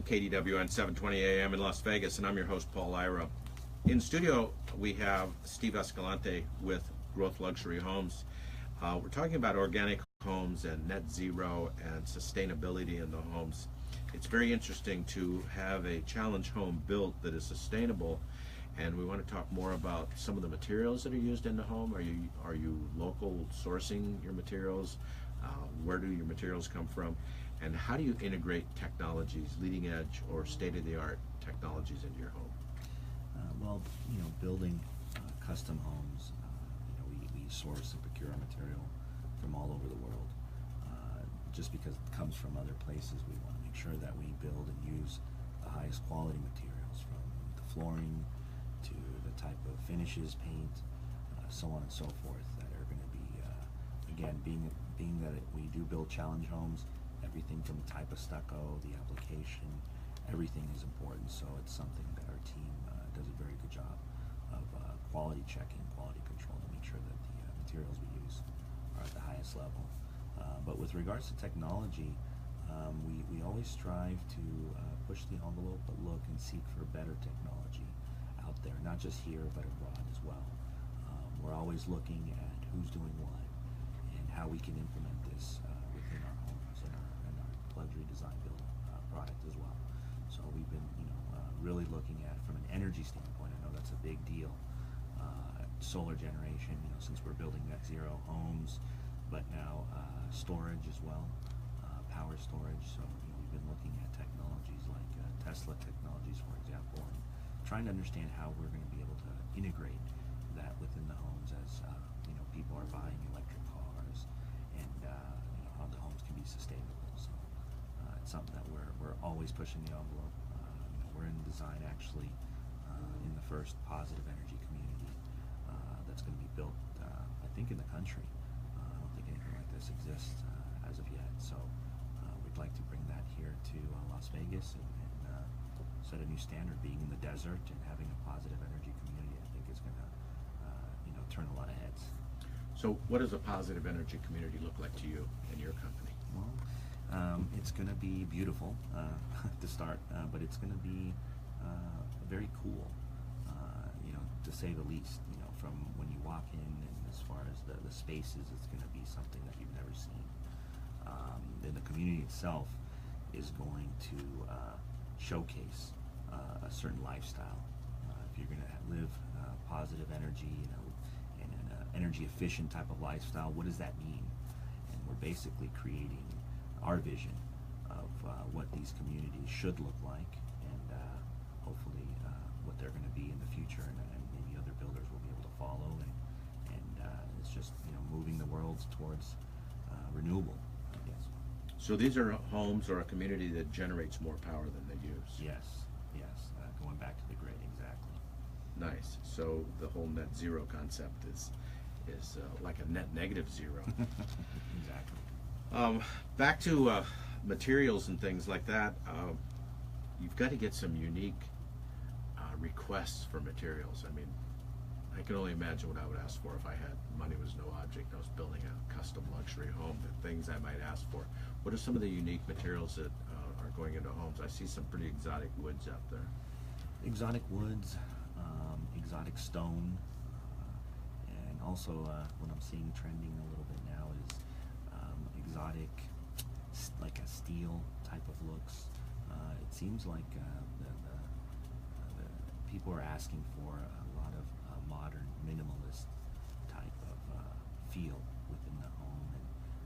KDWN 720 AM in Las Vegas, and I'm your host, Paul Ira. In studio, we have Steve Escalante with Growth Luxury Homes. We're talking about organic homes and net zero and sustainability in the homes. It's very interesting to have a challenge home built that is sustainable, and we want to talk more about some of the materials that are used in the home. Are you local sourcing your materials? Where do your materials come from? And how do you integrate technologies, leading edge or state-of-the-art technologies into your home? Well, building custom homes, we source and procure our material from all over the world. Just because it comes from other places, we want to make sure that we build and use the highest quality materials, from the flooring to the type of finishes, paint, so on and so forth, that are going to be, again, being that we do build challenge homes, everything from the type of stucco, the application, everything is important. So it's something that our team does a very good job of quality checking, quality control, to make sure that the materials we use are at the highest level. But with regards to technology, we always strive to push the envelope, but look and seek for better technology out there, not just here, but abroad as well. We're always looking at who's doing what and how we can implement this within our homes and our luxury design build product as well. So we've been, really looking at, from an energy standpoint, I know that's a big deal. Solar generation, since we're building net zero homes, but now storage as well, power storage. So we've been looking at technologies like Tesla technologies, for example, and trying to understand how we're going to be able to integrate that within the homes as people are buying electric cars, and how the homes can be sustainable. So it's something that we're always pushing the envelope. We're in design actually in the first positive energy community that's going to be built, I think, in the country. I don't think anything like this exists as of yet. So we'd like to bring that here to Las Vegas and set a new standard. Being in the desert and having a positive energy community, I think, is going to turn a lot of heads. So what does a positive energy community look like to you and your company? Well, it's going to be beautiful to start, but it's going to be very cool, to say the least. From when you walk in, and as far as the spaces, it's going to be something that you've never seen. And the community itself is going to showcase a certain lifestyle. If you're going to live positive energy, and an energy efficient type of lifestyle, what does that mean? And we're basically creating our vision of what these communities should look like, and hopefully what they're going to be in the future, and maybe other builders will be able to follow, and it's just moving the world towards renewable, I guess. So these are homes or a community that generates more power than they use. Yes, going back to the grid, exactly. Nice. So the whole net zero concept is like a net negative zero. Exactly. Back to materials and things like that. You've got to get some unique requests for materials. I mean, I can only imagine what I would ask for if I had money was no object. I was building a custom luxury home. The things I might ask for. What are some of the unique materials that are going into homes? I see some pretty exotic woods out there. Exotic woods, exotic stone, and also what I'm seeing trending a little bit now is exotic, like a steel type of looks. It seems like the people are asking for a lot of modern minimalist type of feel within the home, and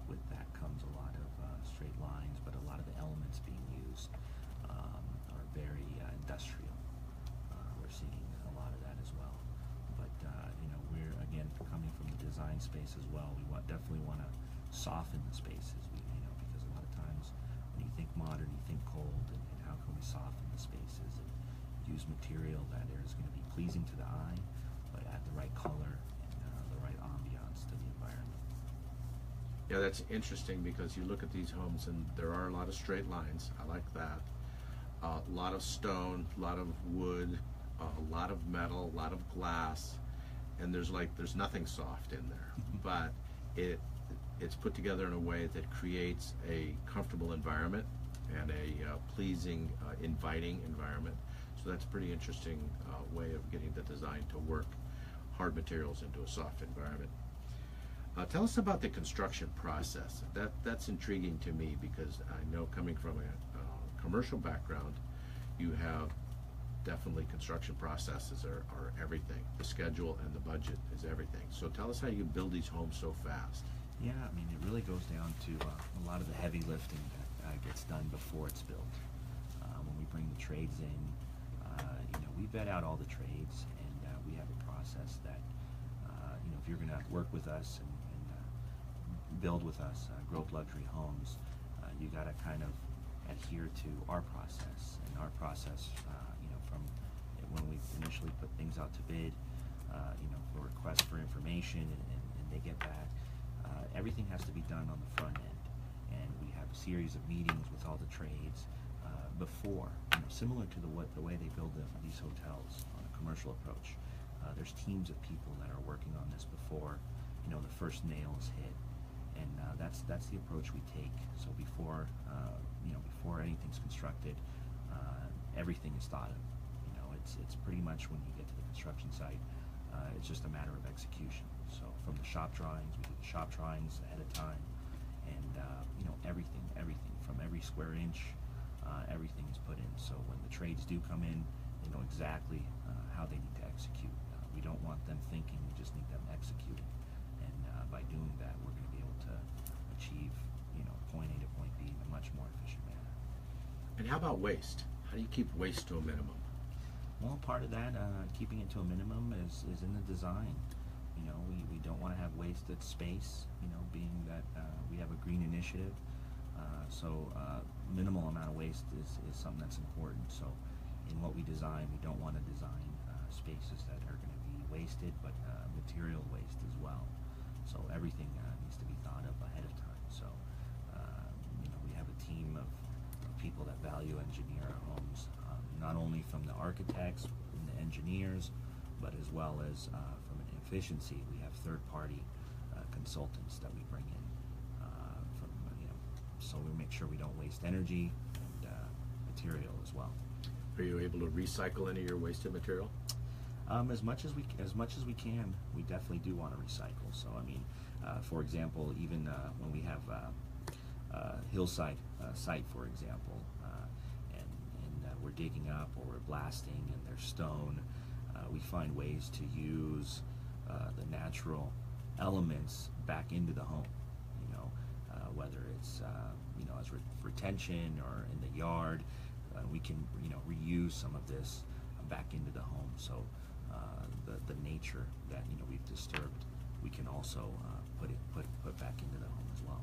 with that comes a lot of straight lines, but a lot of the elements being used are very industrial. We're seeing a lot of that as well. But we're, again, coming from the design space as well. We definitely want to soften the spaces. Because a lot of times when you think modern, you think cold, and how can we soften the spaces and use material that is going to be pleasing to the eye, but add the right color and the right ambiance to the environment. Yeah, that's interesting, because you look at these homes and there are a lot of straight lines. I like that. A lot of stone, a lot of wood, a lot of metal, a lot of glass, and there's nothing soft in there. But it's put together in a way that creates a comfortable environment and a pleasing, inviting environment. So that's a pretty interesting way of getting the design to work hard materials into a soft environment. Tell us about the construction process. That's intriguing to me because I know, coming from a commercial background, you have definitely construction processes are everything. The schedule and the budget is everything. So tell us how you build these homes so fast. Yeah, I mean, it really goes down to a lot of the heavy lifting that gets done before it's built. When we bring the trades in, we vet out all the trades, and we have a process that, if you're going to work with us and build with us, Growth Luxury Homes, you got to kind of adhere to our process. And our process, from when we initially put things out to bid, for requests for information, and they get that. Everything has to be done on the front end, and we have a series of meetings with all the trades before, similar to the way they build these hotels on a commercial approach. There's teams of people that are working on this before, the first nail is hit, and that's the approach we take. So before anything's constructed, everything is thought of. It's pretty much, when you get to the construction site, it's just a matter of execution. So from the shop drawings, we do the shop drawings ahead of time, and everything from every square inch, everything is put in. So when the trades do come in, they know exactly how they need to execute. We don't want them thinking, we just need them executing. And by doing that, we're going to be able to achieve, point A to point B in a much more efficient manner. And how about waste? How do you keep waste to a minimum? Well, part of that, keeping it to a minimum, is in the design. We don't want to have wasted space, being that we have a green initiative. So minimal amount of waste is something that's important. So in what we design, we don't want to design spaces that are going to be wasted, but material waste as well. So everything needs to be thought of ahead of time. So we have a team of people that value engineer our homes, not only from the architects and the engineers, but as well as from an efficiency. We have third-party consultants that we bring in, so we make sure we don't waste energy and material as well. Are you able to recycle any of your wasted material? As much as we can. We definitely do want to recycle. So for example, even when we have hillside site, for example, and we're digging up or we're blasting and there's stone, we find ways to use the natural elements back into the home. Whether it's as retention or in the yard, we can reuse some of this back into the home. So the nature that we've disturbed, we can also put back into the home as well.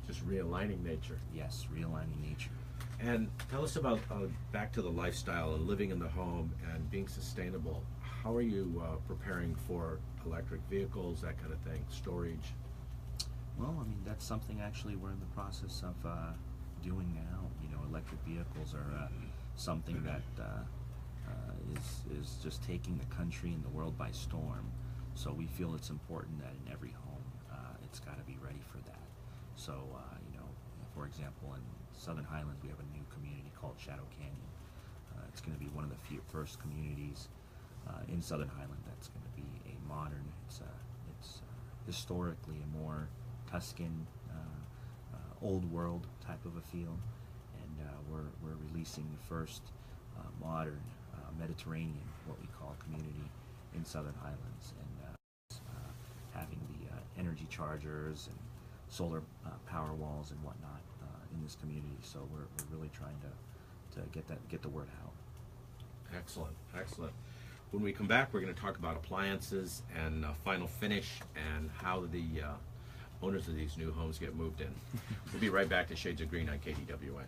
Just realigning nature. Yes, realigning nature. And tell us about back to the lifestyle and living in the home and being sustainable. How are you preparing for electric vehicles, that kind of thing, storage? Well, that's something actually we're in the process of doing now. Electric vehicles are something that is just taking the country and the world by storm. So we feel it's important that in every home, it's got to be ready for that. So, for example, in Southern Highlands, we have a new community called Shadow Canyon. It's going to be one of the first communities in Southern Highland that's going to be a modern. It's historically a more Tuscan, old world type of a feel, and we're releasing the first modern Mediterranean, what we call, community in Southern Highlands, and having the energy chargers and solar power walls and whatnot in this community. So we're really trying to get the word out. Excellent, excellent. When we come back, we're going to talk about appliances and final finish and how the owners of these new homes get moved in. We'll be right back to Shades of Green on KDWN.